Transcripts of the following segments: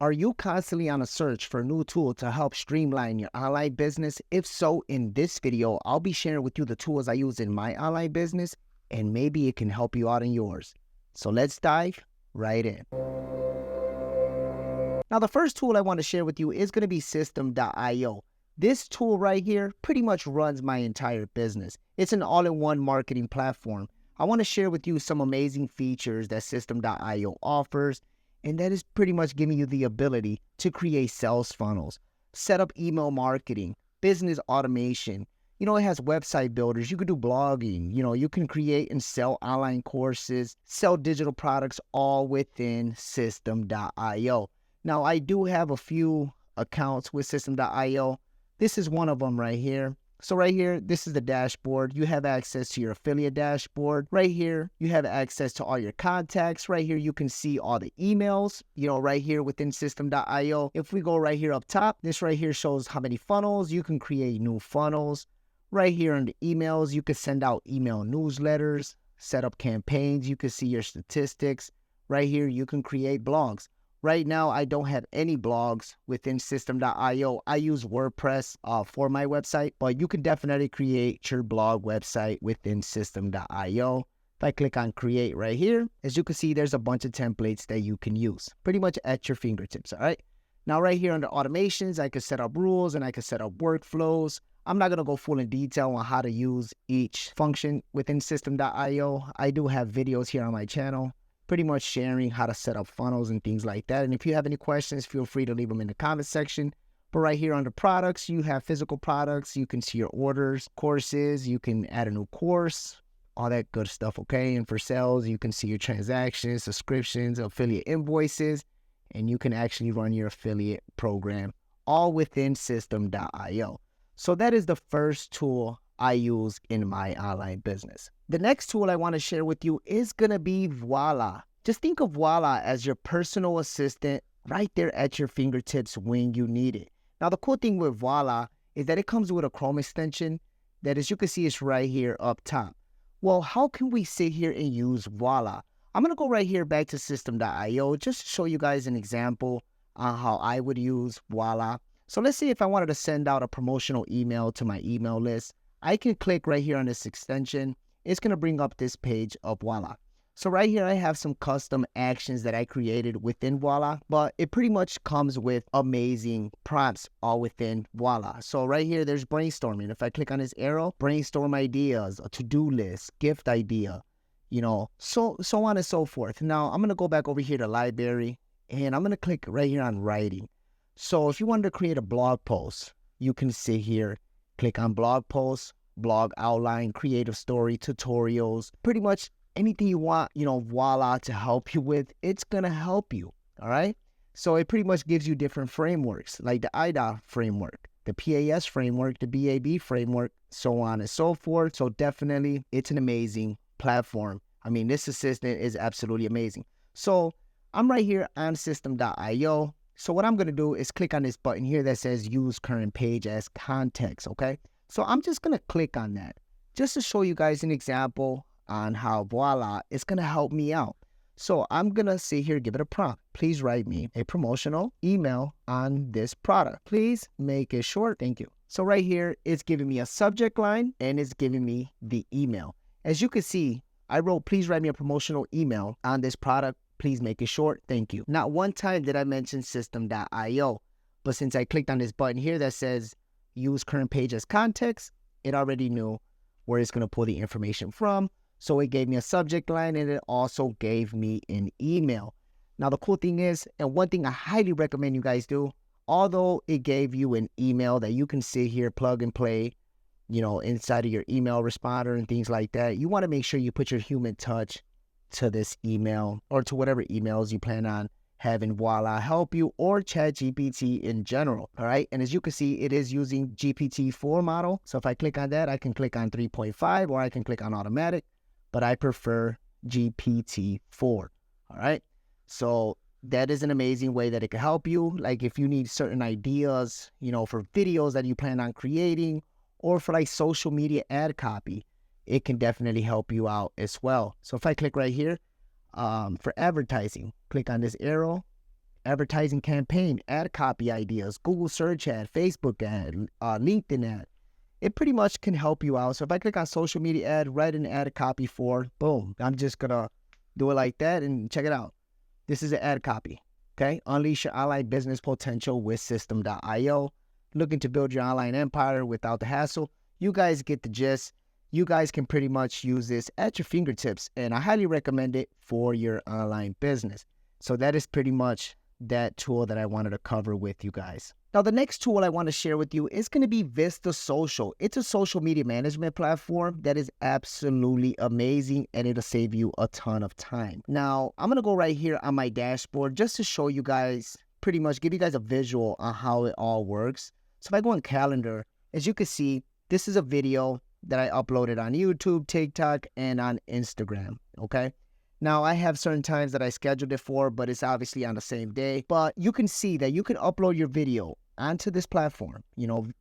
Are you constantly on a search for a new tool to help streamline your online business? If so, in this video, I'll be sharing with you the tools I use in my online business, and maybe it can help you out in yours. So let's dive right in. Now, the first tool I want to share with you is going to be System.io. This tool right here pretty much runs my entire business. It's an all-in-one marketing platform. I want to share with you some amazing features that System.io offers, and that is pretty much giving you the ability to create sales funnels, set up email marketing, business automation. It has website builders. You can do blogging. You can create and sell online courses, sell digital products, all within System.io. Now, I do have a few accounts with System.io. This is one of them right here. So right here, this is the dashboard. You have access to your affiliate dashboard. Right here, you have access to all your contacts. Right here, you can see all the emails, right here within System.io. If we go right here up top, this right here shows how many funnels. You can create new funnels. Right here in the emails, you can send out email newsletters, set up campaigns. You can see your statistics. Right here, you can create blogs. Right now, I don't have any blogs within System.io. I use WordPress for my website, but you can definitely create your blog website within System.io. If I click on create right here, as you can see, there's a bunch of templates that you can use pretty much at your fingertips, all right? Now, right here under automations, I can set up rules and I can set up workflows. I'm not going to go full in detail on how to use each function within System.io. I do have videos here on my channel, pretty much sharing how to set up funnels and things like that. And if you have any questions, feel free to leave them in the comment section. But right here under products, you have physical products. You can see your orders, courses. You can add a new course, all that good stuff, okay? And for sales, you can see your transactions, subscriptions, affiliate invoices, and you can actually run your affiliate program all within System.io. So that is the first tool I use in my online business. The next tool I want to share with you is going to be Voila. Just think of Voila as your personal assistant right there at your fingertips when you need it. Now, the cool thing with Voila is that it comes with a Chrome extension that, as you can see, is right here up top. Well, how can we sit here and use Voila? I'm going to go right here back to System.io just to show you guys an example on how I would use Voila. So let's say if I wanted to send out a promotional email to my email list, I can click right here on this extension. It's going to bring up this page of Voila. So right here, I have some custom actions that I created within Voila, but it pretty much comes with amazing prompts all within Voila. So right here, there's brainstorming. If I click on this arrow, brainstorm ideas, a to-do list, gift idea, so on and so forth. Now, I'm going to go back over here to library, and I'm going to click right here on writing. So if you wanted to create a blog post, you can sit here, click on blog posts, blog outline, creative story, tutorials, pretty much anything you want, Voila to help you with, it's going to help you, all right? So it pretty much gives you different frameworks, like the IDA framework, the PAS framework, the BAB framework, so on and so forth. So definitely, it's an amazing platform. I mean, this assistant is absolutely amazing. So I'm right here on System.io. So what I'm going to do is click on this button here that says use current page as context, okay? So I'm just going to click on that just to show you guys an example on how Voila is going to help me out. So I'm going to sit here, give it a prompt. Please write me a promotional email on this product. Please make it short. Thank you. So right here, it's giving me a subject line and it's giving me the email. As you can see, I wrote, please write me a promotional email on this product. Please make it short. Thank you. Not one time did I mention System.io, but since I clicked on this button here that says use current page as context, it already knew where it's going to pull the information from. So it gave me a subject line and it also gave me an email. Now, the cool thing is, and one thing I highly recommend you guys do, although it gave you an email that you can sit here, plug and play, inside of your email responder and things like that, you want to make sure you put your human touch to this email or to whatever emails you plan on having Voila help you, or ChatGPT in general, all right? And as you can see, it is using GPT-4 model. So if I click on that, I can click on 3.5 or I can click on automatic, but I prefer GPT-4, all right? So that is an amazing way that it can help you. Like if you need certain ideas, for videos that you plan on creating, or for like social media ad copy, it can definitely help you out as well. So if I click right here, for advertising, click on this arrow advertising campaign, ad copy ideas, Google search ad, Facebook ad, LinkedIn ad. It pretty much can help you out. So if I click on social media ad, write an ad copy for, boom. I'm just going to do it like that and check it out. This is an ad copy, okay? Unleash your online business potential with System.io. Looking to build your online empire without the hassle. You guys get the gist. You guys can pretty much use this at your fingertips, and I highly recommend it for your online business. So that is pretty much that tool that I wanted to cover with you guys. Now, the next tool I want to share with you is going to be Vista Social. It's a social media management platform that is absolutely amazing, and it'll save you a ton of time. Now, I'm going to go right here on my dashboard just to show you guys, pretty much give you guys a visual on how it all works. So if I go on calendar, as you can see, this is a video that I uploaded on YouTube, TikTok, and on Instagram, okay? Now, I have certain times that I scheduled it for, but it's obviously on the same day. But you can see that you can upload your video onto this platform,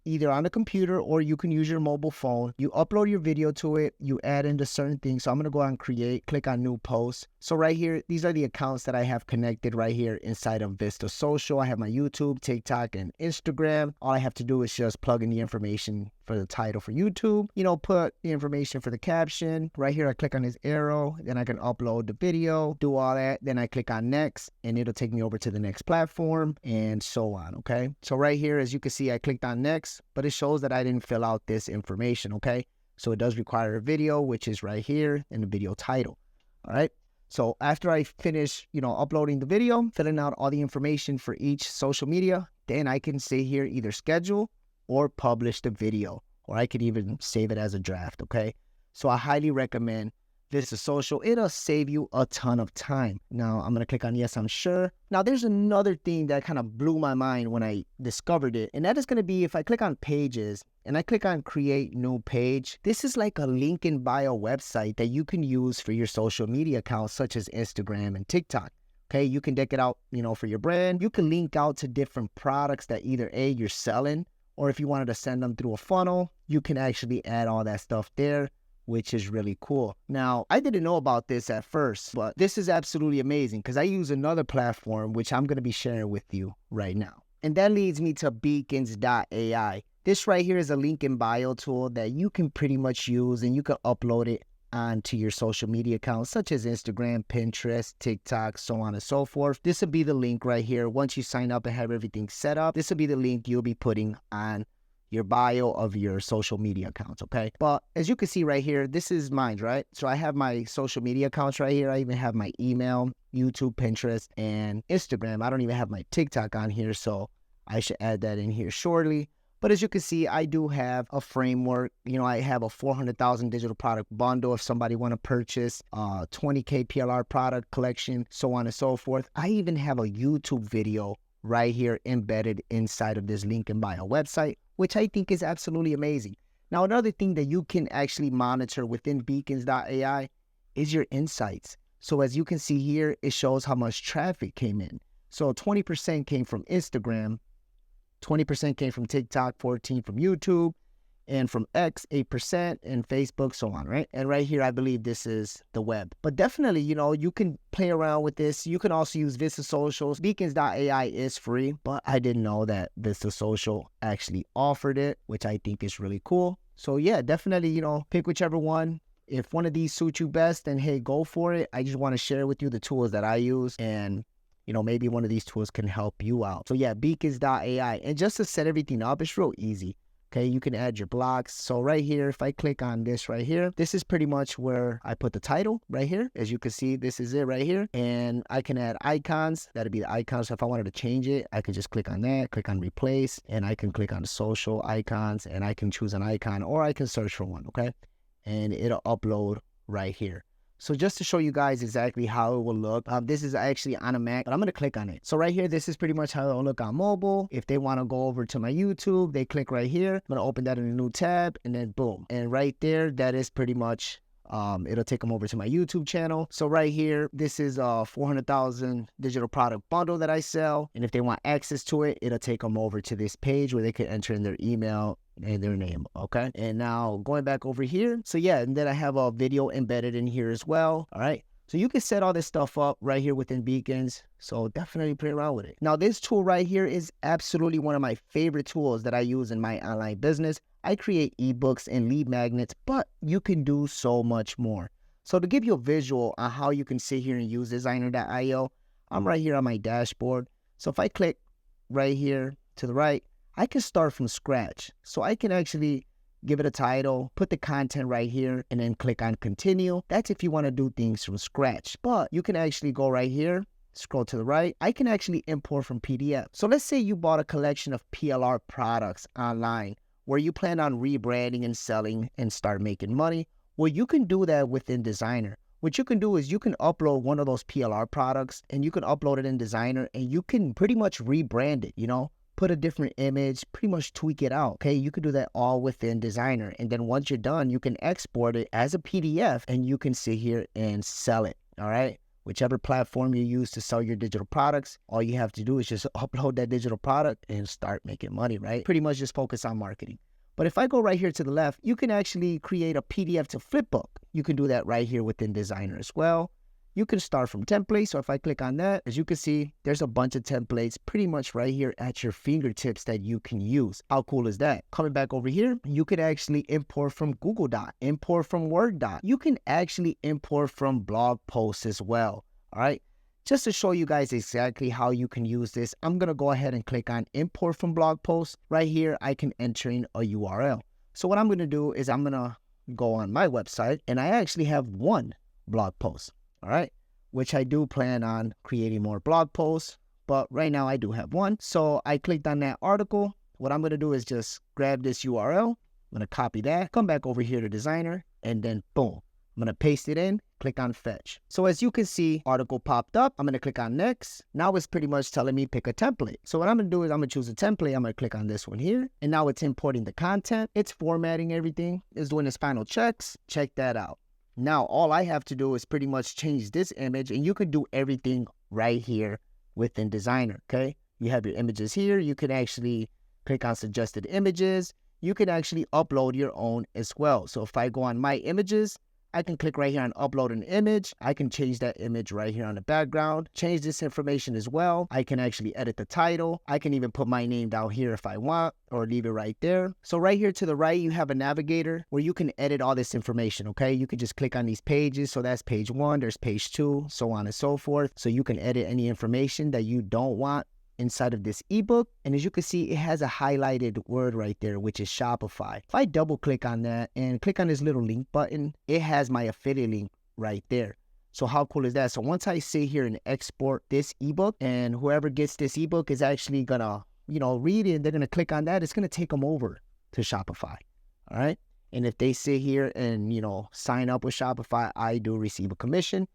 either on a computer or you can use your mobile phone. You upload your video to it, you add into certain things. So I'm going to go on create, click on new post. So right here, these are the accounts that I have connected right here inside of Vista Social. I have my YouTube, TikTok, and Instagram. All I have to do is just plug in the information for the title for YouTube, put the information for the caption. Right here, I click on this arrow, then I can upload the video, do all that. Then I click on next, and it'll take me over to the next platform and so on, okay? So right here, as you can see, I clicked on next, but it shows that I didn't fill out this information, okay? So it does require a video, which is right here in the video title, all right? So after I finish, uploading the video, filling out all the information for each social media, then I can say here either schedule or publish the video, or I could even save it as a draft, okay? So I highly recommend Vista Social. It'll save you a ton of time. Now, I'm going to click on yes, I'm sure. Now, there's another thing that kind of blew my mind when I discovered it, and that is going to be if I click on pages and I click on create new page, this is like a link in bio website that you can use for your social media accounts such as Instagram and TikTok. Okay, you can deck it out, for your brand. You can link out to different products that either A, you're selling, or if you wanted to send them through a funnel, you can actually add all that stuff there, which is really cool. Now, I didn't know about this at first, but this is absolutely amazing because I use another platform, which I'm going to be sharing with you right now. And that leads me to beacons.ai. This right here is a link in bio tool that you can pretty much use, and you can upload it onto your social media accounts such as Instagram, Pinterest, TikTok, so on and so forth. This will be the link right here. Once you sign up and have everything set up, this will be the link you'll be putting on your bio of your social media accounts, okay? But as you can see right here, this is mine, right? So I have my social media accounts right here. I even have my email, YouTube, Pinterest, and Instagram. I don't even have my TikTok on here, so I should add that in here shortly. But as you can see, I do have a framework. I have a 400,000 digital product bundle if somebody want to purchase a 20K PLR product collection, so on and so forth. I even have a YouTube video right here embedded inside of this link in bio website, which I think is absolutely amazing. Now, another thing that you can actually monitor within beacons.ai is your insights. So as you can see here, it shows how much traffic came in. So 20% came from Instagram, 20% came from TikTok, 14% from YouTube, and from X, 8%, and Facebook, so on, right? And right here, I believe this is the web. But definitely, you can play around with this. You can also use Vista Socials. Beacons.ai is free, but I didn't know that Vista Social actually offered it, which I think is really cool. So yeah, definitely, pick whichever one. If one of these suits you best, then hey, go for it. I just want to share with you the tools that I use, and maybe one of these tools can help you out. So yeah, beacons.ai. And just to set everything up, it's real easy. Okay, you can add your blocks. So right here, if I click on this right here, this is pretty much where I put the title right here. As you can see, this is it right here. And I can add icons. That'd be the icons. So if I wanted to change it, I could just click on that, click on replace, and I can click on the social icons, and I can choose an icon, or I can search for one, okay? And it'll upload right here. So just to show you guys exactly how it will look, this is actually on a Mac, but I'm going to click on it. So right here, this is pretty much how it will look on mobile. If they want to go over to my YouTube, they click right here. I'm going to open that in a new tab, and then boom. And right there, that is pretty much, it'll take them over to my YouTube channel. So right here, this is a 400,000 digital product bundle that I sell. And if they want access to it, it'll take them over to this page where they can enter in their email and their name, okay? And now going back over here, so yeah, and then I have a video embedded in here as well, all right? So you can set all this stuff up right here within Beacons. So definitely play around with it. Now this tool right here is absolutely one of my favorite tools that I use in my online business. I create ebooks and lead magnets, but you can do so much more. So to give you a visual on how you can sit here and use designer.io, I'm right here on my dashboard. So if I click right here to the right, I can start from scratch. So I can actually give it a title, put the content right here, and then click on continue. That's if you want to do things from scratch. But you can actually go right here, scroll to the right. I can actually import from PDF. So let's say you bought a collection of PLR products online where you plan on rebranding and selling and start making money. Well, you can do that within Designer. What you can do is you can upload one of those PLR products and you can upload it in Designer and you can pretty much rebrand it, put a different image, pretty much tweak it out, okay? You can do that all within Designer. And then once you're done, you can export it as a PDF and you can sit here and sell it, all right? Whichever platform you use to sell your digital products, all you have to do is just upload that digital product and start making money, right? Pretty much just focus on marketing. But if I go right here to the left, you can actually create a PDF to flipbook. You can do that right here within Designer as well. You can start from templates. So if I click on that, as you can see, there's a bunch of templates pretty much right here at your fingertips that you can use. How cool is that? Coming back over here, you can actually import from Google Doc, import from Word Doc. You can actually import from blog posts as well. All right. Just to show you guys exactly how you can use this, I'm going to go ahead and click on import from blog posts. Right here, I can enter in a URL. So what I'm going to do is I'm going to go on my website and I actually have one blog post. All right, which I do plan on creating more blog posts, but right now I do have one. So I clicked on that article. What I'm going to do is just grab this URL. I'm going to copy that, come back over here to Designer, and then boom, I'm going to paste it in, click on fetch. So as you can see, article popped up. I'm going to click on next. Now it's pretty much telling me pick a template. So what I'm going to do is I'm going to choose a template. I'm going to click on this one here. And now it's importing the content. It's formatting everything. It's doing its final checks. Check that out. Now, all I have to do is pretty much change this image and you can do everything right here within Designer, okay? You have your images here. You can actually click on suggested images. You can actually upload your own as well. So if I go on my images, I can click right here on upload an image. I can change that image right here on the background, change this information as well. I can actually edit the title. I can even put my name down here if I want or leave it right there. So right here to the right, you have a navigator where you can edit all this information, okay? You can just click on these pages. So that's page 1, there's page 2, so on and so forth. So you can edit any information that you don't want inside of this ebook. And as you can see, it has a highlighted word right there, which is Shopify. If I double click on that and click on this little link button, it has my affiliate link right there. So how cool is that? So once I sit here and export this ebook, and whoever gets this ebook is actually gonna, read it, and they're gonna click on that, it's gonna take them over to Shopify. All right. And if they sit here and, sign up with Shopify, I do receive a commission.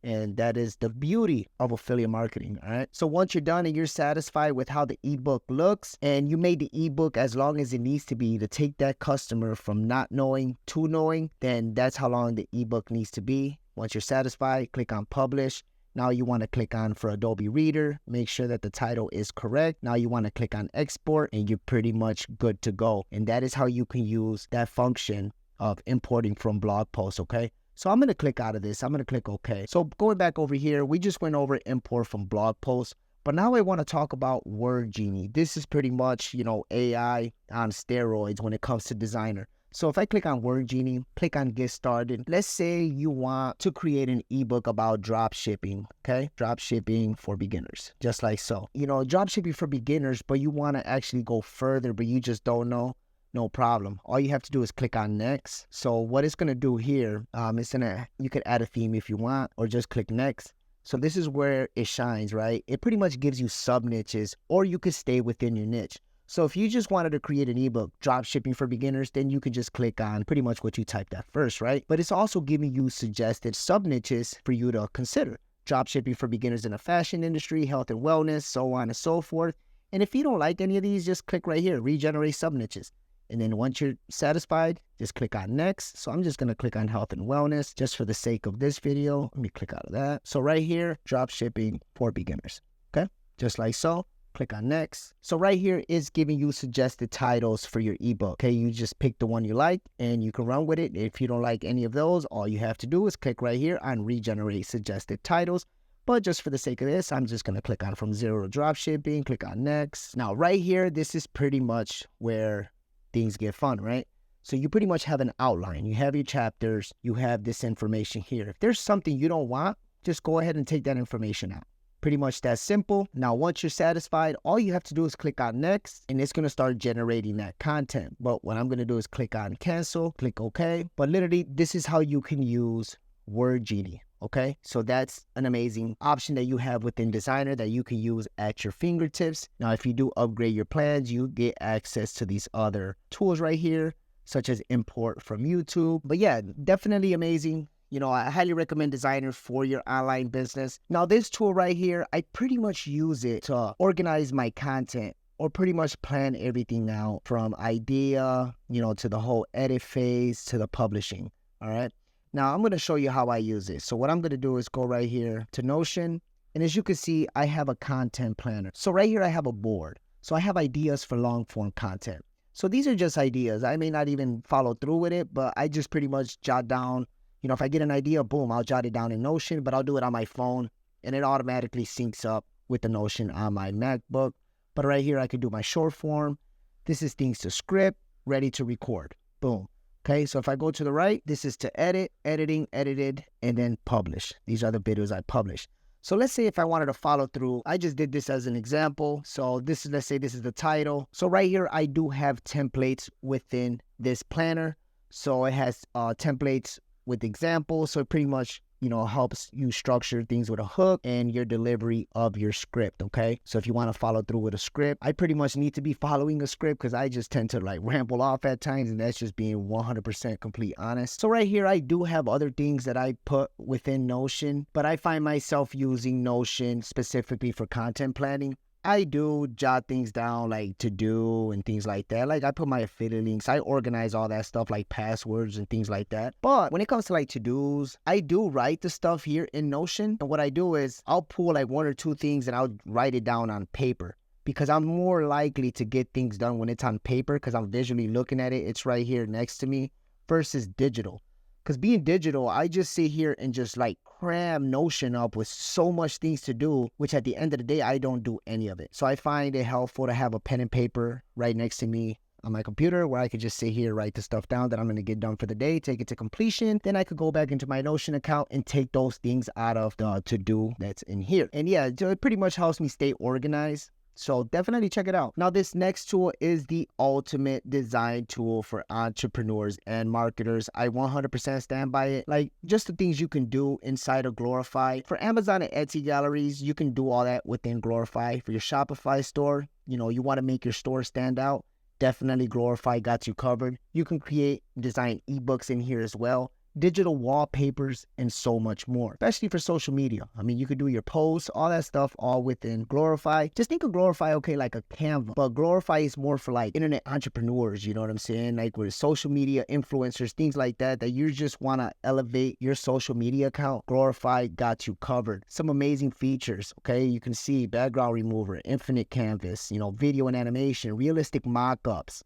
And that is the beauty of affiliate marketing, all right? So once you're done and you're satisfied with how the ebook looks and you made the ebook as long as it needs to be to take that customer from not knowing to knowing, then that's how long the ebook needs to be. Once you're satisfied, click on publish. Now you want to click on for Adobe Reader, make sure that the title is correct. Now you want to click on export and you're pretty much good to go. And that is how you can use that function of importing from blog posts, okay? So I'm going to click out of this. I'm going to click OK. So going back over here, we just went over import from blog posts. But now I want to talk about Word Genie. This is pretty much, AI on steroids when it comes to Designer. So if I click on Word Genie, click on Get Started. Let's say you want to create an ebook about drop shipping, okay? Drop shipping for beginners, just like so. Drop shipping for beginners, but you want to actually go further, but you just don't know. No problem. All you have to do is click on next. So what it's going to do here, you could add a theme if you want, or just click next. So this is where it shines, right? It pretty much gives you sub niches, or you could stay within your niche. So if you just wanted to create an ebook, drop shipping for beginners, then you could just click on pretty much what you typed at first, right? But it's also giving you suggested sub niches for you to consider. Drop shipping for beginners in the fashion industry, health and wellness, so on and so forth. And if you don't like any of these, just click right here, regenerate sub niches. And then once you're satisfied, just click on next. So I'm just going to click on health and wellness just for the sake of this video. Let me click out of that. So right here, drop shipping for beginners. Okay, just like so. Click on next. So right here is giving you suggested titles for your ebook. Okay, you just pick the one you like and you can run with it. If you don't like any of those, all you have to do is click right here on regenerate suggested titles. But just for the sake of this, I'm just going to click on from 0 to dropshipping, click on next. Now right here, this is pretty much where things get fun, right? So you pretty much have an outline. You have your chapters, you have this information here. If there's something you don't want, just go ahead and take that information out. Pretty much that simple. Now, once you're satisfied, all you have to do is click on next, and it's going to start generating that content. But what I'm going to do is click on cancel, click OK. But literally, this is how you can use Word Genie. Okay, so that's an amazing option that you have within Designer that you can use at your fingertips. Now, if you do upgrade your plans, you get access to these other tools right here, such as import from YouTube. But yeah, definitely amazing. You know, I highly recommend Designer for your online business. Now, this tool right here, I pretty much use it to organize my content or pretty much plan everything out from idea, to the whole edit phase to the publishing. All right. Now, I'm going to show you how I use it. So what I'm going to do is go right here to Notion. And as you can see, I have a content planner. So right here, I have a board. So I have ideas for long form content. So these are just ideas. I may not even follow through with it, but I just pretty much jot down, if I get an idea, boom, I'll jot it down in Notion, but I'll do it on my phone and it automatically syncs up with the Notion on my MacBook. But right here, I can do my short form. This is things to script, ready to record. Boom. Okay, so if I go to the right, this is to edit, editing, edited, and then publish. These are the videos I publish. So let's say if I wanted to follow through, I just did this as an example. So let's say this is the title. So right here, I do have templates within this planner. So it has templates with examples. So it pretty much, helps you structure things with a hook and your delivery of your script, okay? So if you want to follow through with a script, I pretty much need to be following a script because I just tend to ramble off at times, and that's just being 100% complete honest. So right here, I do have other things that I put within Notion, but I find myself using Notion specifically for content planning. I do jot things down like to do and things like that. Like I put my affiliate links, I organize all that stuff like passwords and things like that. But when it comes to to-dos, I do write the stuff here in Notion. And what I do is I'll pull one or two things and I'll write it down on paper because I'm more likely to get things done when it's on paper because I'm visually looking at it. It's right here next to me versus digital. Because being digital, I just sit here and just cram Notion up with so much things to do, which at the end of the day, I don't do any of it. So I find it helpful to have a pen and paper right next to me on my computer where I could just sit here, write the stuff down that I'm going to get done for the day, take it to completion. Then I could go back into my Notion account and take those things out of the to-do that's in here. And yeah, it pretty much helps me stay organized. So definitely check it out. Now, this next tool is the ultimate design tool for entrepreneurs and marketers. I 100% stand by it. Just the things you can do inside of Glorify. For Amazon and Etsy galleries, you can do all that within Glorify. For your Shopify store, you want to make your store stand out. Definitely Glorify got you covered. You can create, design ebooks in here as well. Digital wallpapers, and so much more, especially for social media. I mean, you could do your posts, all that stuff, all within Glorify. Just think of Glorify, okay, like a Canva, but Glorify is more for internet entrepreneurs, you know what I'm saying? With social media influencers, things like that you just want to elevate your social media account. Glorify got you covered. Some amazing features, okay? You can see background remover, infinite canvas, video and animation, realistic mock-ups,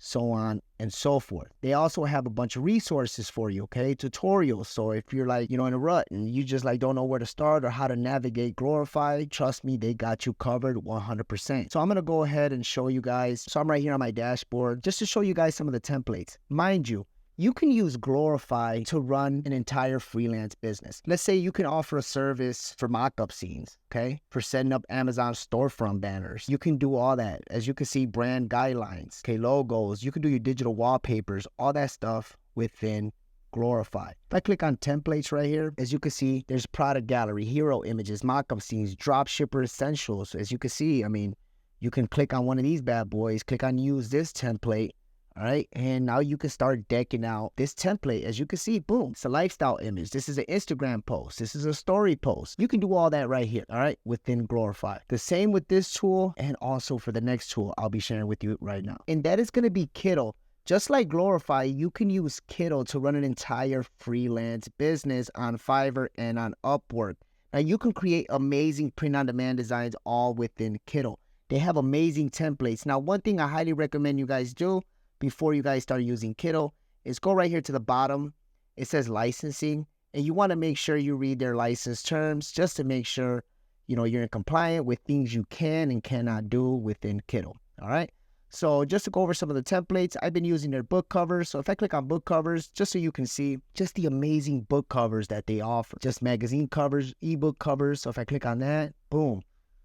so on and so forth. They also have a bunch of resources for you, okay? Tutorials. So if you're in a rut and you just don't know where to start or how to navigate Glorify, trust me, they got you covered 100%. So I'm going to go ahead and show you guys. So I'm right here on my dashboard just to show you guys some of the templates. Mind you, you can use Glorify to run an entire freelance business. Let's say you can offer a service for mock-up scenes, okay? For setting up Amazon storefront banners. You can do all that. As you can see, brand guidelines, okay, logos. You can do your digital wallpapers, all that stuff within Glorify. If I click on templates right here, as you can see, there's product gallery, hero images, mock-up scenes, dropshipper essentials. As you can see, you can click on one of these bad boys, click on use this template. All right, and now you can start decking out this template. As you can see, boom, it's a lifestyle image. This is an Instagram post. This is a story post. You can do all that right here, all right, within Glorify. The same with this tool and also for the next tool I'll be sharing with you right now. And that is going to be Kittl. Just like Glorify, you can use Kittl to run an entire freelance business on Fiverr and on Upwork. Now, you can create amazing print-on-demand designs all within Kittl. They have amazing templates. Now, one thing I highly recommend you guys do before you guys start using Kittl is go right here to the bottom. It says licensing, and you want to make sure you read their license terms just to make sure, you're in compliant with things you can and cannot do within Kittl. All right. So just to go over some of the templates, I've been using their book covers. So if I click on book covers, just so you can see just the amazing book covers that they offer. Just magazine covers, ebook covers. So if I click on that, boom,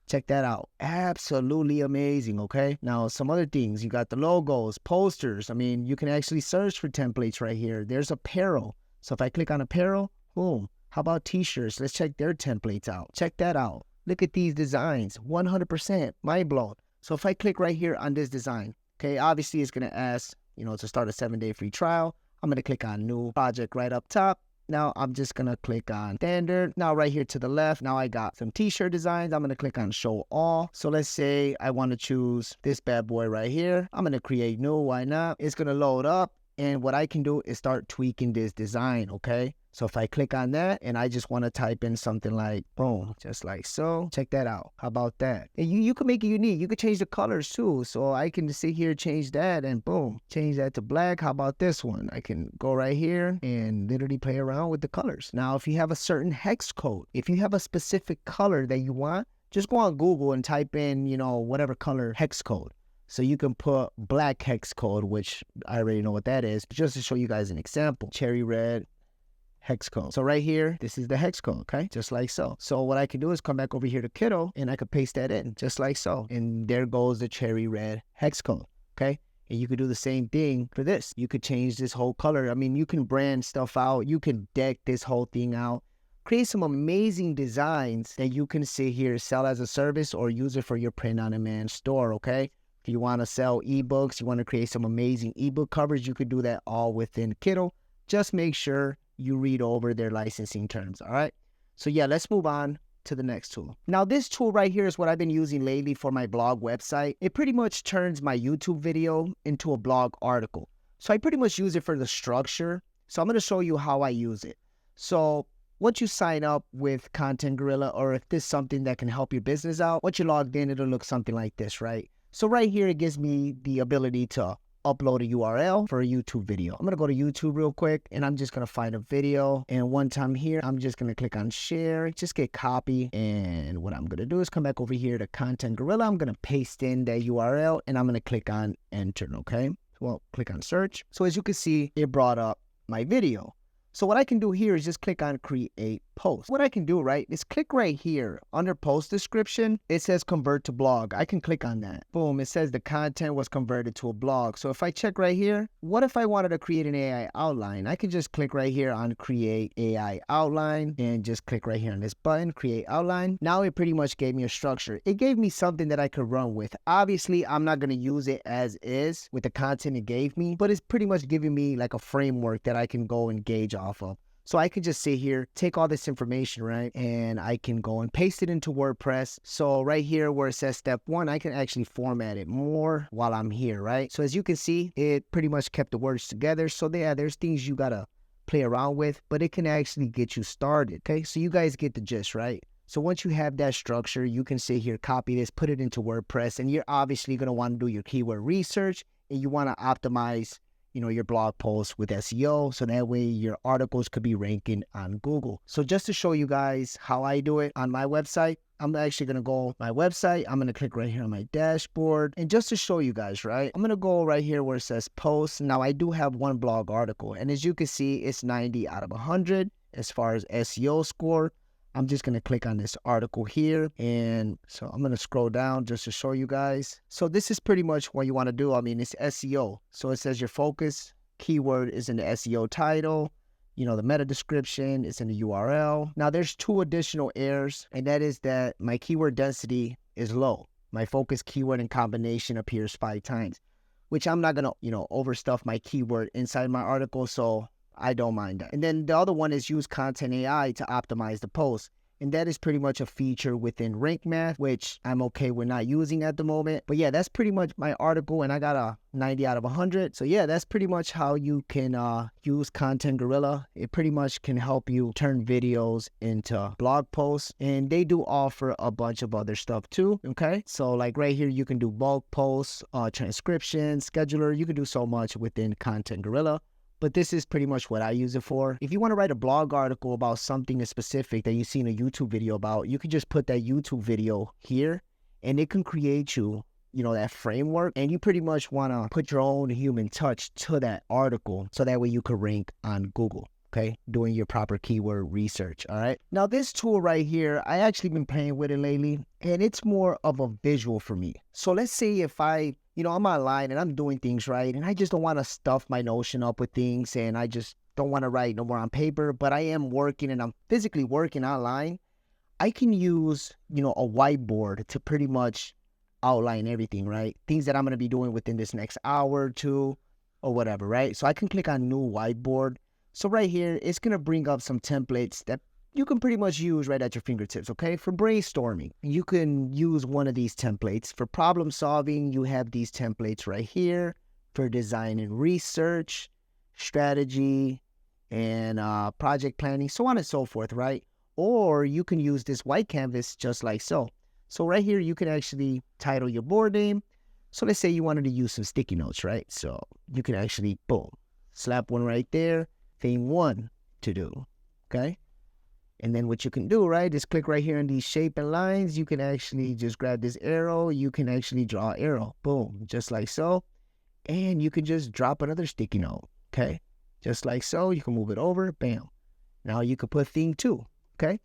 check that out. Absolutely amazing, okay? Now, some other things. You got the logos, posters. I mean, you can actually search for templates right here. There's apparel. So if I click on apparel, boom. How about t-shirts? Let's check their templates out. Check that out. Look at these designs. 100% mind blown. So if I click right here on this design, okay, obviously it's going to ask, to start a 7-day free trial. I'm going to click on new project right up top. Now I'm just going to click on standard. Now right here to the left, now I got some t-shirt designs. I'm going to click on show all. So let's say I want to choose this bad boy right here. I'm going to create new. Why not? It's going to load up. And what I can do is start tweaking this design, okay? So if I click on that and I just want to type in something like, boom, just like so, check that out. How about that? And you can make it unique. You can change the colors too. So I can sit here, change that, and boom, change that to black. How about this one? I can go right here and literally play around with the colors. Now, if you have a certain hex code, if you have a specific color that you want, just go on Google and type in, whatever color hex code. So you can put black hex code, which I already know what that is, but just to show you guys an example, cherry red hex code. So right here, this is the hex code, okay? Just like so. So what I can do is come back over here to Kittl and I could paste that in just like so. And there goes the cherry red hex code, okay? And you could do the same thing for this. You could change this whole color. I mean, you can brand stuff out. You can deck this whole thing out. Create some amazing designs that you can sit here, sell as a service or use it for your print-on-demand store, okay? If you want to sell ebooks, you want to create some amazing ebook covers, you could do that all within Kittl. Just make sure you read over their licensing terms, all right? So yeah, let's move on to the next tool. Now, this tool right here is what I've been using lately for my blog website. It pretty much turns my YouTube video into a blog article. So I pretty much use it for the structure. So I'm going to show you how I use it. So once you sign up with Content Gorilla, or if this is something that can help your business out, once you're logged in, it'll look something like this, right? So right here, it gives me the ability to upload a URL for a YouTube video. I'm going to go to YouTube real quick and I'm just going to find a video. And one time here, I'm just going to click on share, just get copy. And what I'm going to do is come back over here to Content Gorilla. I'm going to paste in that URL and I'm going to click on enter, okay? Well, click on search. So as you can see, it brought up my video. So what I can do here is just click on create post. What I can do, right, is click right here under post description. It says convert to blog. I can click on that. Boom, it says the content was converted to a blog. So if I check right here, what if I wanted to create an AI outline? I can just click right here on create AI outline and just click right here on this button, create outline. Now it pretty much gave me a structure. It gave me something that I could run with. Obviously, I'm not going to use it as is with the content it gave me, but it's pretty much giving me like a framework that I can go and gauge off of. So I can just sit here, take all this information, right? And I can go and paste it into WordPress. So right here where it says step 1, I can actually format it more while I'm here, right? So as you can see, it pretty much kept the words together. So yeah, there's things you gotta play around with, but it can actually get you started, okay? So you guys get the gist, right? So once you have that structure, you can sit here, copy this, put it into WordPress, and you're obviously gonna wanna do your keyword research and you wanna optimize your blog posts with SEO, so that way your articles could be ranking on Google. So just to show you guys how I do it on my website, I'm actually going to go to my website. I'm going to click right here on my dashboard. And just to show you guys, right, I'm going to go right here where it says posts. Now I do have one blog article, and as you can see, it's 90 out of 100 as far as SEO score. I'm just going to click on this article here. And so I'm going to scroll down just to show you guys. So this is pretty much what you want to do. I mean, it's SEO. So it says your focus keyword is in the SEO title. The meta description is in the URL. Now there's 2 additional errors, and that is that my keyword density is low. My focus keyword in combination appears 5 times, which I'm not going to, overstuff my keyword inside my article. So I don't mind that. And then the other one is use content AI to optimize the post. And that is pretty much a feature within Rank Math, which I'm okay with not using at the moment. But yeah, that's pretty much my article, and I got a 90 out of 100. So yeah, that's pretty much how you can use Content Gorilla. It pretty much can help you turn videos into blog posts, and they do offer a bunch of other stuff too, okay? So like right here, you can do bulk posts, transcription, scheduler. You can do so much within Content Gorilla. But this is pretty much what I use it for. If you want to write a blog article about something specific that you see in a YouTube video about, you can just put that YouTube video here, and it can create you, that framework. And you pretty much want to put your own human touch to that article, so that way you could rank on Google, okay? Doing your proper keyword research, all right? Now, this tool right here, I actually been playing with it lately, and it's more of a visual for me. So let's say if I'm online and I'm doing things right, and I just don't want to stuff my Notion up with things, and I just don't want to write no more on paper, but I am working and I'm physically working online. I can use, a whiteboard to pretty much outline everything, right? Things that I'm going to be doing within this next hour or two or whatever, right? So I can click on new whiteboard. So right here, it's going to bring up some templates that you can pretty much use right at your fingertips, okay? For brainstorming, you can use one of these templates. For problem solving, you have these templates right here. For design and research, strategy, and project planning, so on and so forth, right? Or you can use this white canvas just like so. So right here, you can actually title your board name. So let's say you wanted to use some sticky notes, right? So you can actually, boom, slap one right there, thing 1 to do, okay? And then what you can do, right, is click right here in these shape and lines. You can actually just grab this arrow. You can actually draw an arrow. Boom, just like so. And you can just drop another sticky note, okay? Just like so. You can move it over. Bam. Now you can put thing 2, okay?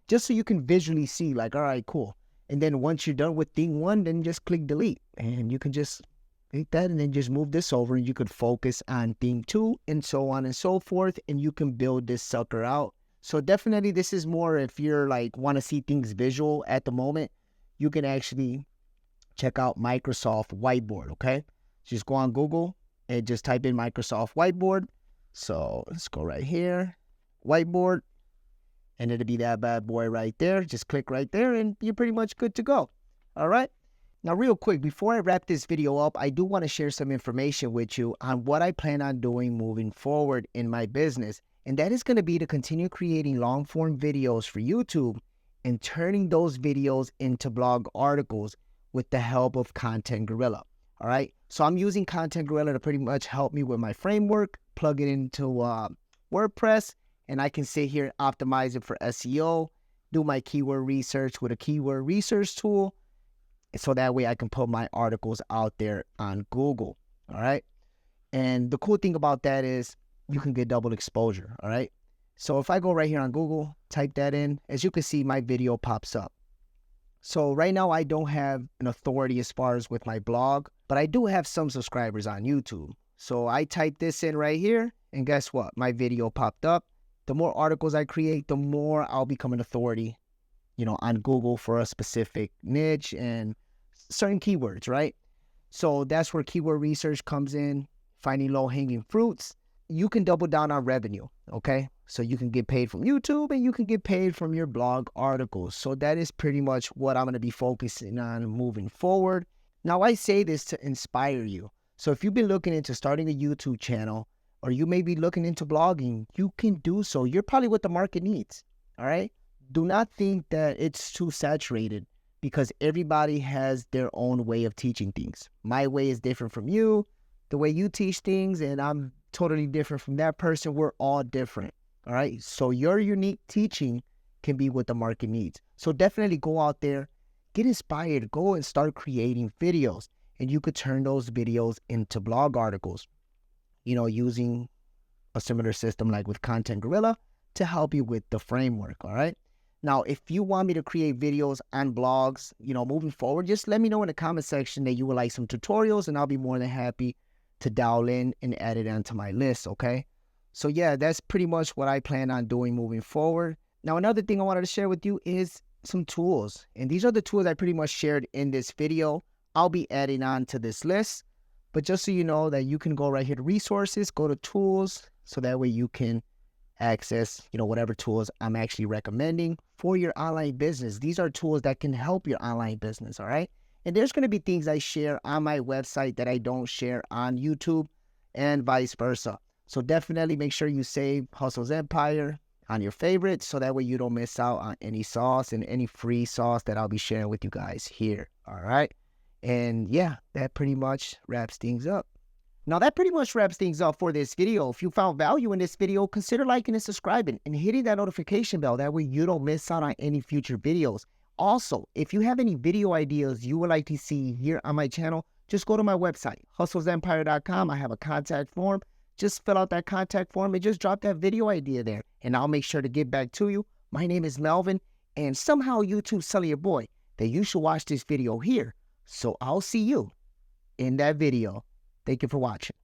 Just so you can visually see, like, all right, cool. And then once you're done with thing 1, then just click delete. And you can just hit that and then just move this over, and you could focus on thing 2 and so on and so forth. And you can build this sucker out. So definitely this is more if you're like want to see things visual at the moment, you can actually check out Microsoft Whiteboard, okay? Just go on Google and just type in Microsoft Whiteboard. So let's go right here, Whiteboard, and it'll be that bad boy right there. Just click right there and you're pretty much good to go, all right? Now, real quick, before I wrap this video up, I do want to share some information with you on what I plan on doing moving forward in my business. And that is going to be to continue creating long-form videos for YouTube and turning those videos into blog articles with the help of Content Gorilla. All right. So I'm using Content Gorilla to pretty much help me with my framework, plug it into WordPress, and I can sit here and optimize it for SEO, do my keyword research with a keyword research tool, so that way I can put my articles out there on Google. All right. And the cool thing about that is you can get double exposure, all right? So if I go right here on Google, type that in, as you can see, my video pops up. So right now I don't have an authority as far as with my blog, but I do have some subscribers on YouTube. So I type this in right here, and guess what? My video popped up. The more articles I create, the more I'll become an authority, on Google for a specific niche and certain keywords, right? So that's where keyword research comes in, finding low-hanging fruits. You can double down on revenue, okay? So you can get paid from YouTube and you can get paid from your blog articles. So that is pretty much what I'm going to be focusing on moving forward. Now, I say this to inspire you. So if you've been looking into starting a YouTube channel, or you may be looking into blogging, you can do so. You're probably what the market needs, all right? Do not think that it's too saturated, because everybody has their own way of teaching things. My way is different from you, the way you teach things, and I'm totally different from that person. We're all different, all right? So your unique teaching can be what the market needs. So definitely go out there, get inspired, go and start creating videos, and you could turn those videos into blog articles, using a similar system like with Content Gorilla to help you with the framework, all right? Now, if you want me to create videos on blogs, moving forward, just let me know in the comment section that you would like some tutorials, and I'll be more than happy to dial in and add it onto my list, okay? So yeah, that's pretty much what I plan on doing moving forward. Now, another thing I wanted to share with you is some tools. And these are the tools I pretty much shared in this video. I'll be adding on to this list. But just so you know that you can go right here to resources, go to tools, so that way you can access, whatever tools I'm actually recommending for your online business. These are tools that can help your online business, all right? And there's going to be things I share on my website that I don't share on YouTube and vice versa. So definitely make sure you save Hustle's Empire on your favorites so that way you don't miss out on any sauce and any free sauce that I'll be sharing with you guys here, all right? And yeah, that pretty much wraps things up. Now, that pretty much wraps things up for this video. If you found value in this video, consider liking and subscribing and hitting that notification bell. That way you don't miss out on any future videos. Also, if you have any video ideas you would like to see here on my channel, just go to my website, hustlesempire.com. I have a contact form. Just fill out that contact form and just drop that video idea there, and I'll make sure to get back to you. My name is Melvin, and somehow YouTube's telling your boy that you should watch this video here. So I'll see you in that video. Thank you for watching.